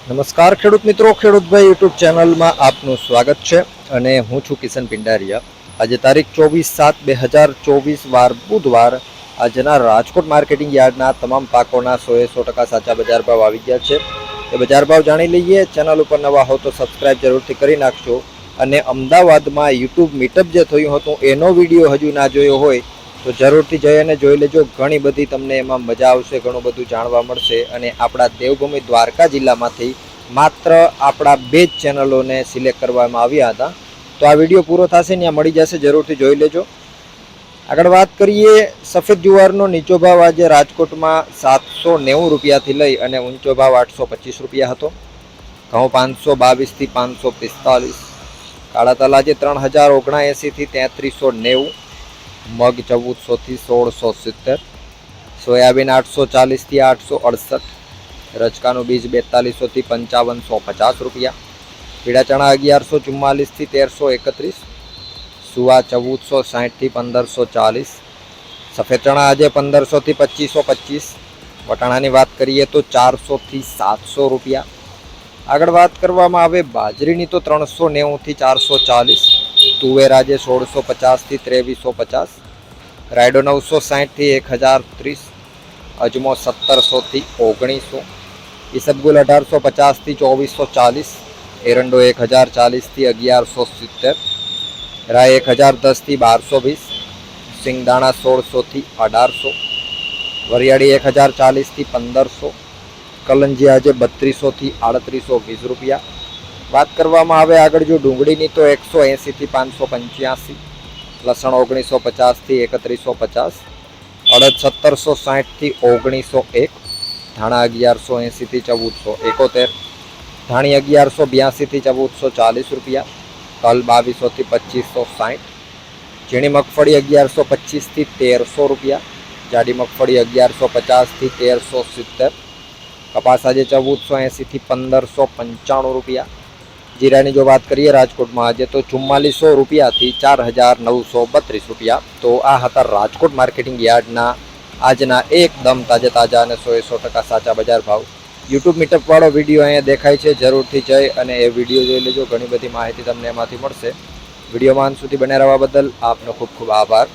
નમસ્કાર ખેડૂત મિત્રો, ખેડૂતભાઈ યુટ્યુબ ચેનલમાં આપનું સ્વાગત છે અને હું છું કિશન પિંડારિયા. આજે તારીખ 24/7/2024 વાર બુધવાર. આજના રાજકોટ માર્કેટિંગ યાર્ડના તમામ પાકોના 100% સાચા બજાર ભાવ આવી ગયા છે. એ બજાર ભાવ જાણી લઈએ. ચેનલ ઉપર નવા હો તો સબસ્ક્રાઇબ જરૂરથી કરી નાખજો. અને અમદાવાદમાં યુટ્યુબ મીટઅપ જે થયું હતું એનો વિડીયો હજુ ના જોયો હોય તો જરૂરથી જઈ અને જોઈ લેજો. ઘણી બધી તમને એમાં મજા આવશે, ઘણું બધું જાણવા મળશે. અને આપણા દેવભૂમિ દ્વારકા જિલ્લામાંથી માત્ર આપણા 2 જ ચેનલોને સિલેક્ટ કરવામાં આવ્યા હતા. તો આ વિડીયો પૂરો થશે ત્યાં મળી જશે, જરૂરથી જોઈ લેજો. આગળ વાત કરીએ, સફેદ જુવારનો નીચો ભાવ આજે રાજકોટમાં 790 રૂપિયાથી લઈ અને ઊંચો ભાવ 825 રૂપિયા હતો. ઘઉં 522થી 545. કાળા તલ આજે 3079થી 3390. મગ 1400થી 1670. સોયાબીન 840થી 868. રચકાનું બીજ 4200થી 5550 રૂપિયા. પીળા ચણા 1144થી 1331. સુવા 1460થી 1540. સફેદ ચણા આજે 1500થી 2525. વટાણાની વાત કરીએ તો 400થી 700 રૂપિયા. આગળ વાત કરવામાં આવે બાજરીની તો 390થી 440. તુવેર આજે 1650થી 2350. રાયડો 960થી 1030. અજમો 1700થી 1900. ઈસબગુલ 1850થી 2440. એરંડો 1040થી 1170. રાય 1010થી 1220. સિંગદાણા 1600થી 1800. વરિયાળી 1040થી 1500. કલંજી આજે 3200થી 3820 રૂપિયા. વાત કરવામાં આવે આગળ જો ડુંગળીની તો 180થી 585. લસણ 1950થી 3150. અડદ 1760થી 1901. ધાણા 1180થી 1471. ધાણી 1182થી 1440 રૂપિયા. તલ 2200થી 2560. ઝીણી મગફળી 1125થી 1300 રૂપિયા. જાડી મગફળી 1150થી 1370. કપાસ આજે 1480થી 1595 રૂપિયા. જીરાની જો વાત કરીએ રાજકોટમાં આજે તો 4400 રૂપિયાથી 4932 રૂપિયા. તો આ હતા રાજકોટ માર્કેટિંગ યાર્ડના આજના એકદમ તાજા અને 100% સાચા બજાર ભાવ. યુટ્યુબ મીટઅપવાળો વિડીયો અહીંયા દેખાય છે, જરૂરથી જઈ અને એ વિડીયો જોઈ લેજો. ઘણી બધી માહિતી તમને એમાંથી મળશે. વિડીયોમાં અંત સુધી બને રહેવા બદલ આપનો ખૂબ ખૂબ આભાર.